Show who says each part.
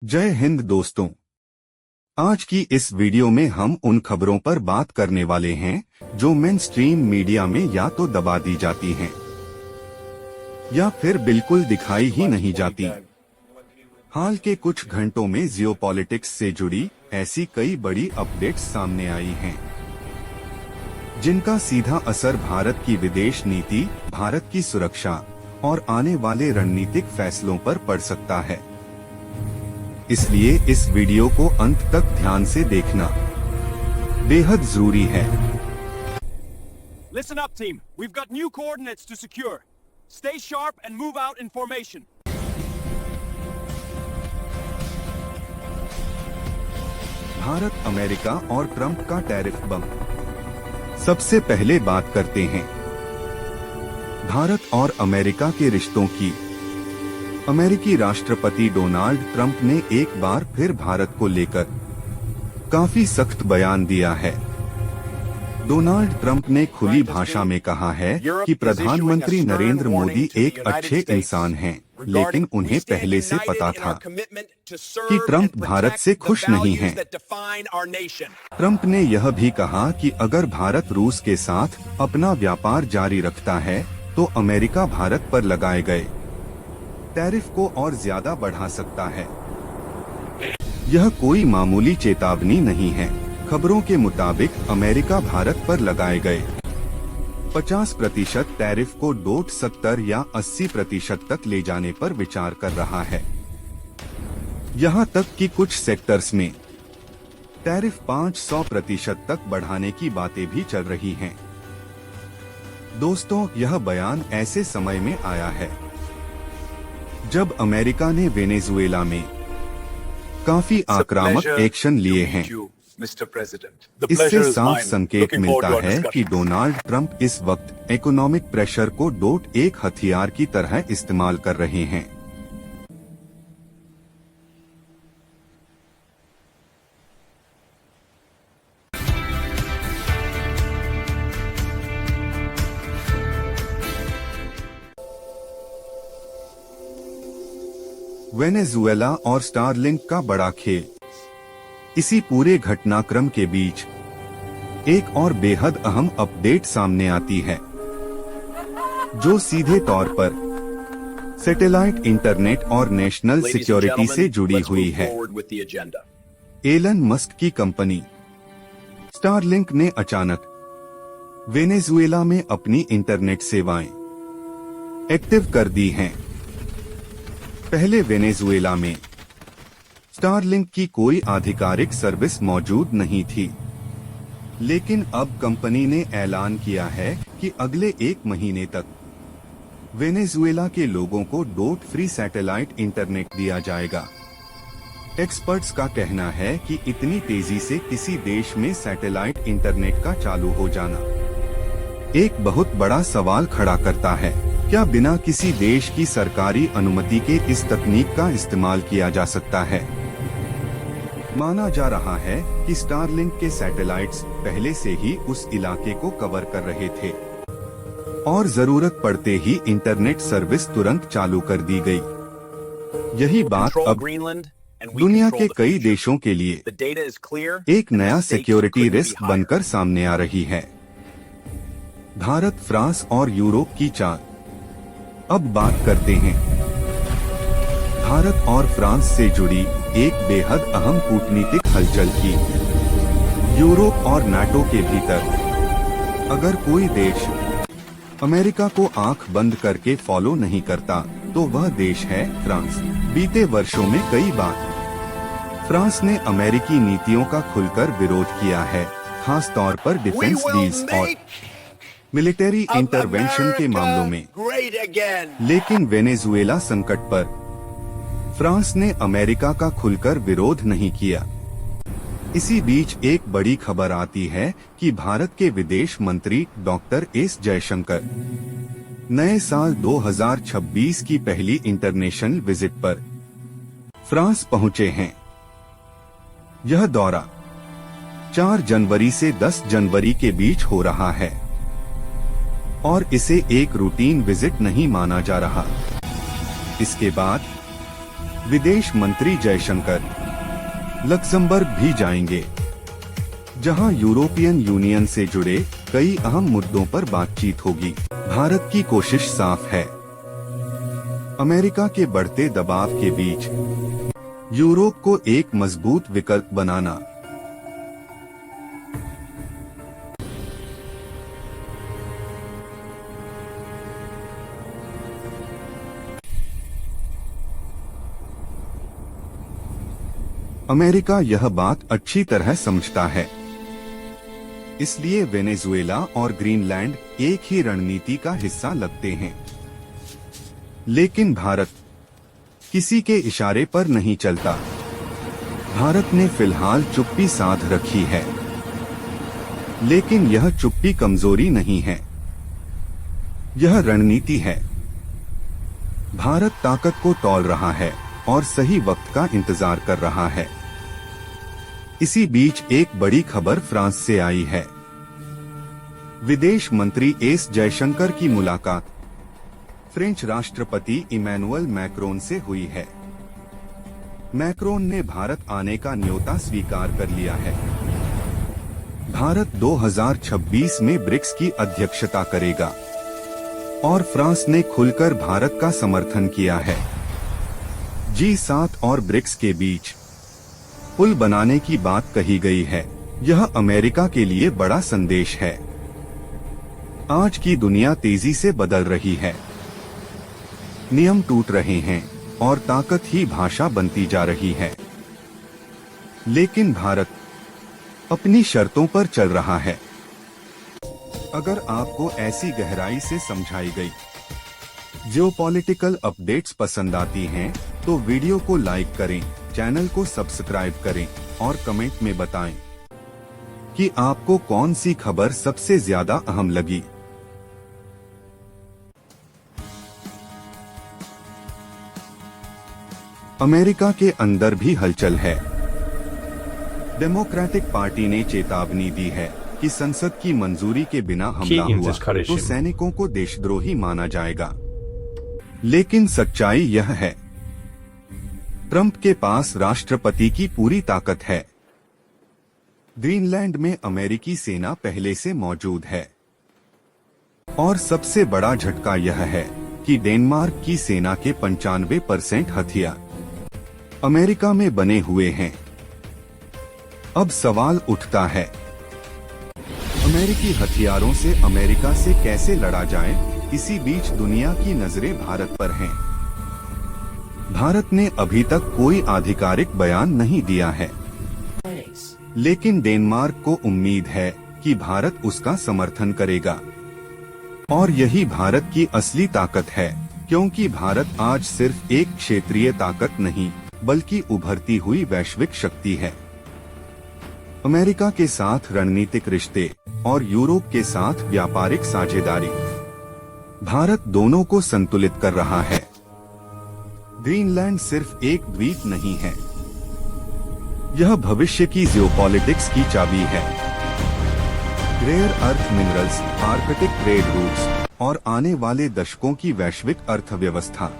Speaker 1: जय हिंद दोस्तों। आज की इस वीडियो में हम उन खबरों पर बात करने वाले हैं जो मेन स्ट्रीम मीडिया में या तो दबा दी जाती हैं या फिर बिल्कुल दिखाई ही नहीं जाती। हाल के कुछ घंटों में जियोपॉलिटिक्स से जुड़ी ऐसी कई बड़ी अपडेट्स सामने आई हैं जिनका सीधा असर भारत की विदेश नीति, भारत की सुरक्षा और आने वाले रणनीतिक फैसलों पर पड़ सकता है। इसलिए इस वीडियो को अंत तक ध्यान से देखना बेहद जरूरी है।
Speaker 2: Listen up, team. We've got new coordinates to secure. Stay sharp and move out in formation.
Speaker 1: Bharat, America और ट्रंप का टैरिफ बम। सबसे पहले बात करते हैं भारत और अमेरिका के रिश्तों की। अमेरिकी राष्ट्रपति डोनाल्ड ट्रंप ने एक बार फिर भारत को लेकर काफी सख्त बयान दिया है। डोनाल्ड ट्रंप ने खुली भाषा में कहा है कि प्रधानमंत्री नरेंद्र मोदी एक अच्छे इंसान हैं, लेकिन उन्हें पहले से पता था कि ट्रंप भारत से खुश नहीं हैं। ट्रंप ने यह भी कहा कि अगर भारत रूस के साथ अपना व्यापार जारी रखता है तो अमेरिका भारत पर लगाए गए टैरिफ को और ज्यादा बढ़ा सकता है। यह कोई मामूली चेतावनी नहीं है। खबरों के मुताबिक अमेरिका भारत पर लगाए गए 50% टैरिफ को 70 या 80% तक ले जाने पर विचार कर रहा है। यहां तक कि कुछ सेक्टर्स में टैरिफ 500% तक बढ़ाने की बातें भी चल रही हैं। दोस्तों, यह बयान ऐसे समय में आया है जब अमेरिका ने वेनेजुएला में काफी आक्रामक एक्शन लिए हैं। इससे साफ संकेत मिलता है कि डोनाल्ड ट्रंप इस वक्त इकोनॉमिक प्रेशर को एक हथियार की तरह इस्तेमाल कर रहे हैं। वेनेजुएला और स्टारलिंक का बड़ा खेल। इसी पूरे घटनाक्रम के बीच एक और बेहद अहम अपडेट सामने आती है जो सीधे तौर पर सैटेलाइट इंटरनेट और नेशनल सिक्योरिटी से जुड़ी हुई है। एलन मस्क की कंपनी स्टारलिंक ने अचानक वेनेजुएला में अपनी इंटरनेट सेवाएं एक्टिव कर दी हैं। पहले वेनेजुएला में स्टारलिंक की कोई आधिकारिक सर्विस मौजूद नहीं थी, लेकिन अब कंपनी ने ऐलान किया है कि अगले 1 महीने तक वेनेजुएला के लोगों को फ्री सैटेलाइट इंटरनेट दिया जाएगा। एक्सपर्ट्स का कहना है कि इतनी तेजी से किसी देश में सैटेलाइट इंटरनेट का चालू हो जाना एक बहुत बड़ा सवाल खड़ा करता है। क्या बिना किसी देश की सरकारी अनुमति के इस तकनीक का इस्तेमाल किया जा सकता है? माना जा रहा है कि स्टारलिंक के सैटेलाइट्स पहले से ही उस इलाके को कवर कर रहे थे और जरूरत पड़ते ही इंटरनेट सर्विस तुरंत चालू कर दी गई। यही बात अब दुनिया के कई देशों के लिए एक नया सिक्योरिटी रिस्क बनकर सामने आ रही है। भारत, फ्रांस और यूरोप की चाल। अब बात करते हैं भारत और फ्रांस से जुड़ी एक बेहद अहम कूटनीतिक हलचल की। यूरोप और नाटो के भीतर अगर कोई देश अमेरिका को आंख बंद करके फॉलो नहीं करता तो वह देश है फ्रांस। बीते वर्षों में कई बार फ्रांस ने अमेरिकी नीतियों का खुलकर विरोध किया है, खास तौर पर डिफेंस डील्स और मिलिट्री इंटरवेंशन के मामलों में। लेकिन वेनेजुएला संकट पर फ्रांस ने अमेरिका का खुलकर विरोध नहीं किया। इसी बीच एक बड़ी खबर आती है कि भारत के विदेश मंत्री डॉक्टर एस जयशंकर नए साल 2026 की पहली इंटरनेशनल विजिट पर फ्रांस पहुंचे हैं। यह दौरा 4 जनवरी से 10 जनवरी के बीच हो रहा है और इसे एक रूटीन विजिट नहीं माना जा रहा। इसके बाद विदेश मंत्री जयशंकर लक्समबर्ग भी जाएंगे, जहां यूरोपियन यूनियन से जुड़े कई अहम मुद्दों पर बातचीत होगी। भारत की कोशिश साफ है, अमेरिका के बढ़ते दबाव के बीच यूरोप को एक मजबूत विकल्प बनाना। अमेरिका यह बात अच्छी तरह समझता है, इसलिए वेनेजुएला और ग्रीनलैंड एक ही रणनीति का हिस्सा लगते हैं। लेकिन भारत किसी के इशारे पर नहीं चलता। भारत ने फिलहाल चुप्पी साध रखी है, लेकिन यह चुप्पी कमजोरी नहीं है, यह रणनीति है। भारत ताकत को तौल रहा है और सही वक्त का इंतजार कर रहा है। इसी बीच एक बड़ी खबर फ्रांस से आई है। विदेश मंत्री एस जयशंकर की मुलाकात फ्रेंच राष्ट्रपति इमैनुअल मैक्रोन से हुई है। मैक्रोन ने भारत आने का न्योता स्वीकार कर लिया है। भारत 2026 में ब्रिक्स की अध्यक्षता करेगा और फ्रांस ने खुलकर भारत का समर्थन किया है। G7 और ब्रिक्स के बीच पुल बनाने की बात कही गई है। यह अमेरिका के लिए बड़ा संदेश है। आज की दुनिया तेजी से बदल रही है, नियम टूट रहे हैं और ताकत ही भाषा बनती जा रही है। लेकिन भारत अपनी शर्तों पर चल रहा है। अगर आपको ऐसी गहराई से समझाई गई जियोपॉलिटिकल अपडेट्स पसंद आती हैं, तो वीडियो को लाइक करें, चैनल को सब्सक्राइब करें और कमेंट में बताएं कि आपको कौन सी खबर सबसे ज्यादा अहम लगी। अमेरिका के अंदर भी हलचल है। डेमोक्रेटिक पार्टी ने चेतावनी दी है कि संसद की मंजूरी के बिना हमला हुआ तो सैनिकों को देशद्रोही माना जाएगा। लेकिन सच्चाई यह है, ट्रंप के पास राष्ट्रपति की पूरी ताकत है। ग्रीनलैंड में अमेरिकी सेना पहले से मौजूद है और सबसे बड़ा झटका यह है कि डेनमार्क की सेना के 95% हथियार अमेरिका में बने हुए हैं। अब सवाल उठता है, अमेरिकी हथियारों से अमेरिका से कैसे लड़ा जाए। इसी बीच दुनिया की नजरें भारत पर हैं। भारत ने अभी तक कोई आधिकारिक बयान नहीं दिया है, लेकिन डेनमार्क को उम्मीद है कि भारत उसका समर्थन करेगा। और यही भारत की असली ताकत है, क्योंकि भारत आज सिर्फ एक क्षेत्रीय ताकत नहीं, बल्कि उभरती हुई वैश्विक शक्ति है। अमेरिका के साथ रणनीतिक रिश्ते और यूरोप के साथ व्यापारिक साझेदारी भारत दोनों को संतुलित कर रहा है। ग्रीनलैंड सिर्फ एक द्वीप नहीं है, यह भविष्य की जियोपॉलिटिक्स की चाबी है। Rare earth minerals, arctic trade routes और आने वाले दशकों की वैश्विक अर्थव्यवस्था।